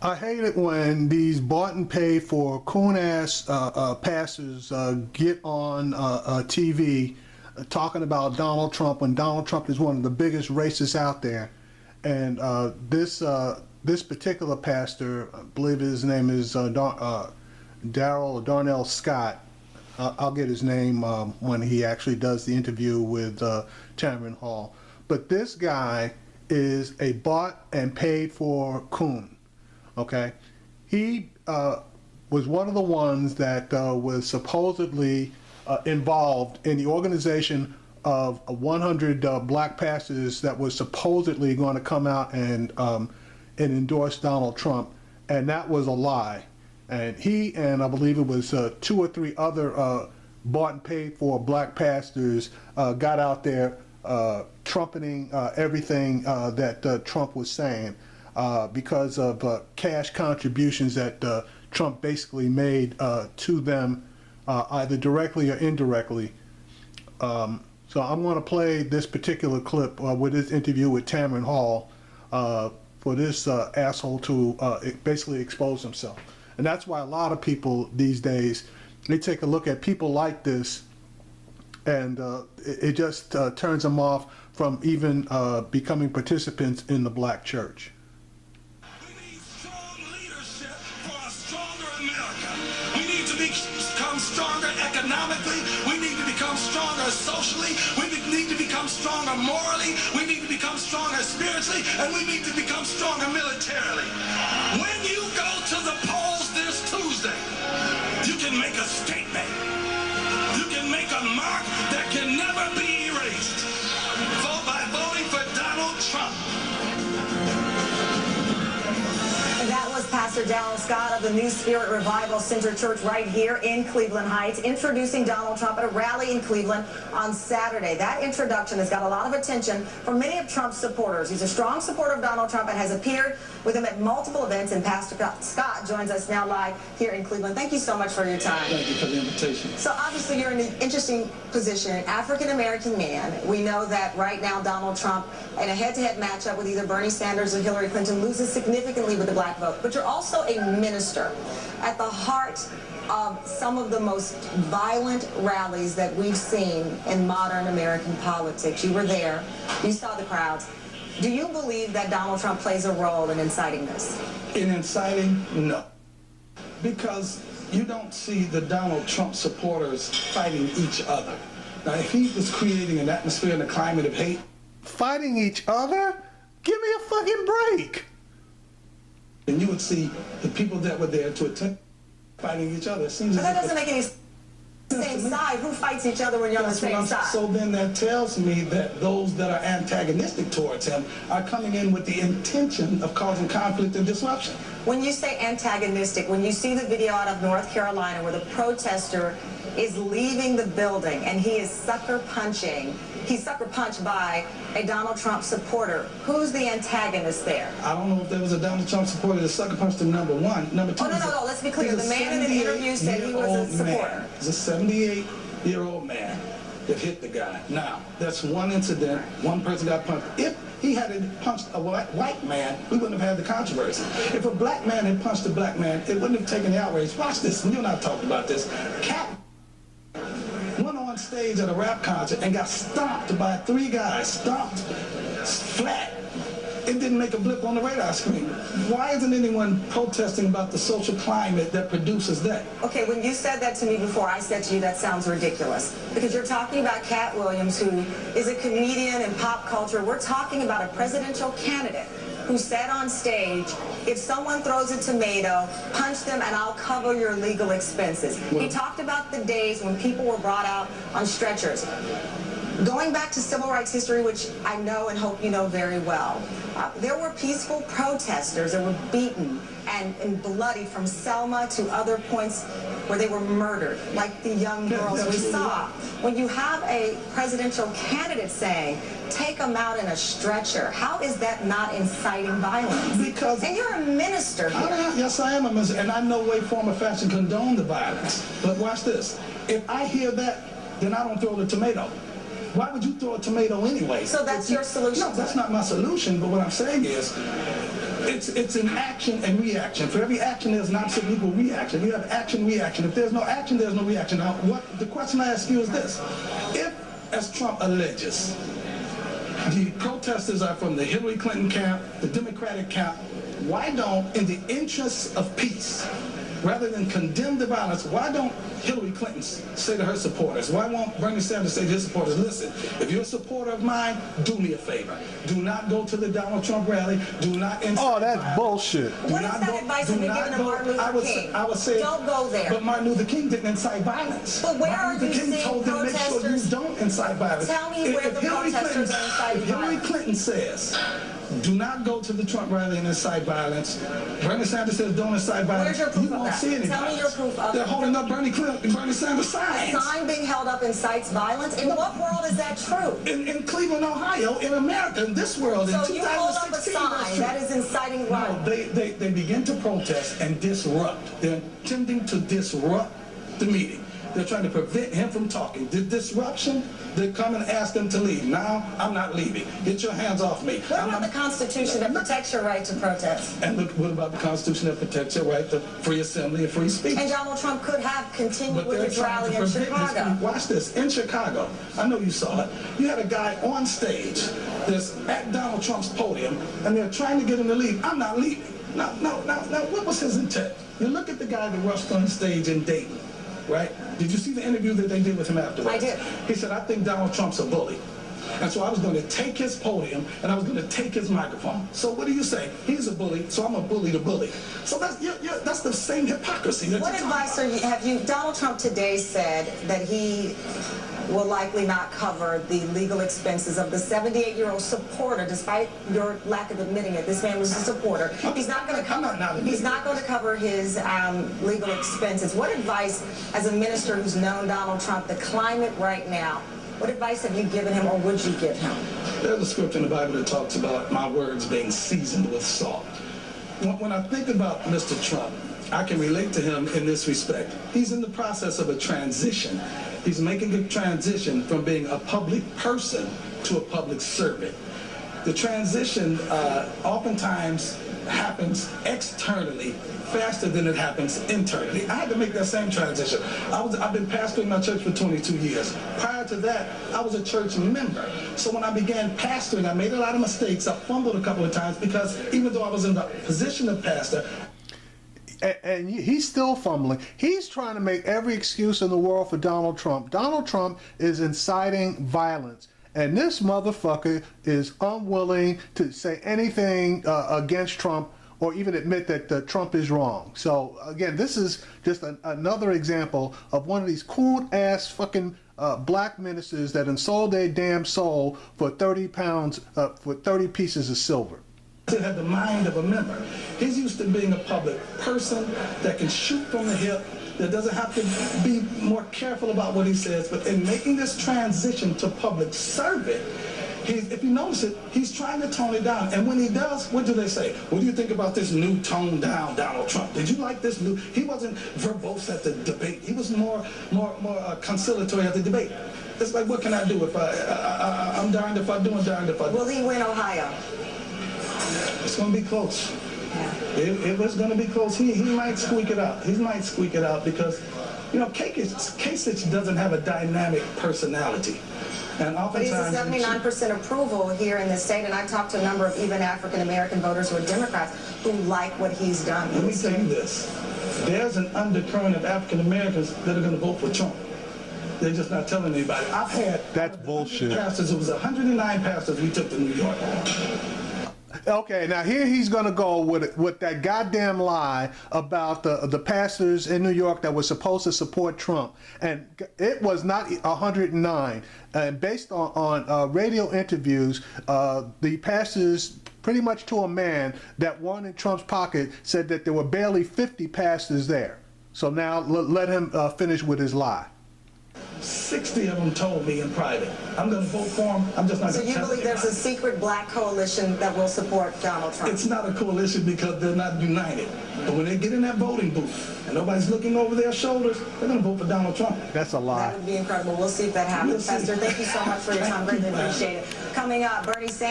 I hate it when these bought and paid for coon-ass pastors get on TV talking about Donald Trump when Donald Trump is one of the biggest racists out there. And this particular pastor, I believe his name is Darrell Scott. I'll get his name when he actually does the interview with Tamron Hall. But this guy is a bought and paid for coon. Okay, he was one of the ones that was supposedly involved in the organization of 100 black pastors that was supposedly going to come out and endorse Donald Trump, and that was a lie. And he and I believe it was 2 or 3 other bought and paid for black pastors got out there trumpeting everything that Trump was saying. Because of cash contributions that Trump basically made to them, either directly or indirectly. So I'm going to play this particular clip with this interview with Tamron Hall for this asshole to basically expose himself. And that's why a lot of people these days, they take a look at people like this and it just turns them off from even becoming participants in the black church. Become stronger economically, we need to become stronger socially, we need to become stronger morally, we need to become stronger spiritually, and we need to become stronger militarily. When you go to the polls this Tuesday, you can make a statement. You can make a mark that can never be erased. Vote by voting for Donald Trump. That was Pastor Darrell Scott of the New Spirit Revival Center Church right here in Cleveland Heights, introducing Donald Trump at a rally in Cleveland on Saturday. That introduction has got a lot of attention from many of Trump's supporters. He's a strong supporter of Donald Trump and has appeared with him at multiple events, and Pastor Scott joins us now live here in Cleveland. Thank you so much for your time. Thank you for the invitation. So obviously you're in an interesting position, an African-American man. We know that right now Donald Trump, in a head-to-head matchup with either Bernie Sanders or Hillary Clinton, loses significantly with the black vote. But you're also a minister at the heart of some of the most violent rallies that we've seen in modern American politics. You were there. You saw the crowds. Do you believe that Donald Trump plays a role in inciting this? In inciting, no. Because you don't see the Donald Trump supporters fighting each other. Now, if he was creating an atmosphere and a climate of hate... Fighting each other? Give me a fucking break. And you would see the people that were there to attend fighting each other. It seems but that doesn't make any sense. Same side. Who fights each other when you're on the same side? So then that tells me that those that are antagonistic towards him are coming in with the intention of causing conflict and disruption. When you say antagonistic, when you see the video out of North Carolina where the protester is leaving the building and he is sucker punching, he's sucker punched by a Donald Trump supporter. Who's the antagonist there? I don't know if there was a Donald Trump supporter that sucker punched him, number one. Number two, no, let's be clear. The man in the interview said he was a supporter. He's a 78-year-old man that hit the guy. Now, that's one incident. One person got punched. If he had punched a white man, we wouldn't have had the controversy. If a black man had punched a black man, it wouldn't have taken the outrage. Watch this. You and I talked about this. Cat went on stage at a rap concert and got stomped by 3 guys. Stomped flat. It didn't make a blip on the radar screen. Why isn't anyone protesting about the social climate that produces that? Okay, when you said that to me before, I said to you that sounds ridiculous. Because you're talking about Cat Williams, who is a comedian in pop culture. We're talking about a presidential candidate who said on stage, if someone throws a tomato, punch them and I'll cover your legal expenses. Well, he talked about the days when people were brought out on stretchers. Going back to civil rights history, which I know and hope you know very well, there were peaceful protesters that were beaten and bloodied from Selma to other points where they were murdered, like the young girls we saw. When you have a presidential candidate saying, take them out in a stretcher, how is that not inciting violence? Because... And you're a minister here. Yes, I am a minister, and I no way, form, or fashion condone the violence. But watch this. If I hear that, then I don't throw the tomato. Why would you throw a tomato anyway? So that's your solution? No, that's not my solution, but what I'm saying is, It's an action and reaction. For every action, there's not an equal reaction. You have action, reaction. If there's no action, there's no reaction. Now, what the question I ask you is this: if, as Trump alleges, the protesters are from the Hillary Clinton camp, the Democratic camp, why don't, in the interests of peace, rather than condemn the violence, why don't Hillary Clinton say to her supporters, why won't Bernie Sanders say to his supporters, listen, if you're a supporter of mine, do me a favor. Do not go to the Donald Trump rally. Do not incite Oh, that's violence. bullshit. What is that advice you've been giving to Martin Luther King? I would say, don't go there. But Martin Luther King didn't incite violence. But where Martin are you Luther King seeing told them, make sure you protesters? don't incite violence. Tell me where the protesters are inciting If Hillary violence. Clinton says, do not go to the Trump rally and incite violence, Bernie Sanders says don't incite violence, Where's your proof you of won't that? see any Tell me your violence. proof of They're it. holding up Bernie Sanders A signs. sign being held up incites violence? In what world is that true? In Cleveland, Ohio, in America, in this world, in So 2016, you hold up a that's sign true. that is inciting No, violence. they begin to protest and disrupt. They're intending to disrupt the meeting. They're trying to prevent him from talking. The disruption, they come and ask him to leave. Now, I'm not leaving. Get your hands off me. What about the Constitution that protects your right to protest? And look, what about the Constitution that protects your right to free assembly and free speech? And Donald Trump could have continued with they're his trying rally to in prevent his Chicago. speech. Watch this. In Chicago, I know you saw it, you had a guy on stage that's at Donald Trump's podium, and they're trying to get him to leave. I'm not leaving. Now, what was his intent? You look at the guy that rushed on stage in Dayton, right? Did you see the interview that they did with him afterwards? I did. He said, I think Donald Trump's a bully. And so I was going to take his podium and I was going to take his microphone. So what do you say? He's a bully, so I'm a bully to bully. So that's the same hypocrisy. That What advice have you? Donald Trump today said that he will likely not cover the legal expenses of the 78-year-old supporter, despite your lack of admitting it. This man was a supporter. He's not going to cover. He's not going to cover his legal expenses. What advice, as a minister who's known Donald Trump, the climate right now? What advice have you given him, or would you give him? There's a scripture in the Bible that talks about my words being seasoned with salt. When I think about Mr. Trump, I can relate to him in this respect. He's in the process of a transition. He's making a transition from being a public person to a public servant. The transition oftentimes happens externally faster than it happens internally. I had to make that same transition. I've been pastoring my church for 22 years. Prior to that, I was a church member. So when I began pastoring, I made a lot of mistakes. I fumbled a couple of times because even though I was in the position of pastor, and he's still fumbling. He's trying to make every excuse in the world for Donald Trump. Donald Trump is inciting violence. And this motherfucker is unwilling to say anything against Trump or even admit that Trump is wrong. So, again, this is just another example of one of these cool-ass fucking black ministers that sold their damn soul for 30 pounds, for 30 pieces of silver. He had the mind of a member. He's used to being a public person that can shoot from the hip, that doesn't have to be more careful about what he says. But in making this transition to public servant, if you notice it, he's trying to tone it down. And when he does, what do they say? What do you think about this new toned down Donald Trump? Did you like this new? He wasn't verbose at the debate. He was more conciliatory at the debate. It's like, what can I do if I'm darned if I do and darned if I don't. Will he win Ohio? It's going to be close. Yeah. If it's going to be close, he might squeak it out. He might squeak it out because, you know, Kasich doesn't have a dynamic personality. And But he's a 79% approval here in the state, and I've talked to a number of even African-American voters who are Democrats who like what he's done. Let me tell you this. There's an undercurrent of African-Americans that are going to vote for Trump. They're just not telling anybody. I've had... That's bullshit. Pastors, it was 109 pastors we took to New York. Okay, now here he's going to go with that goddamn lie about the pastors in New York that were supposed to support Trump. And it was not 109. And based on radio interviews, the pastors, pretty much to a man, that weren't in Trump's pocket, said that there were barely 50 pastors there. So now let him finish with his lie. 60 of them told me in private, I'm going to vote for him. I'm just not going to tell So you believe there's a secret black coalition that will support Donald Trump? It's not a coalition because they're not united. But when they get in that voting booth and nobody's looking over their shoulders, they're going to vote for Donald Trump. That's a lie. That would be incredible. We'll see if that happens. Pastor, thank you so much for your time. Greatly appreciate it. Coming up, Bernie Sanders.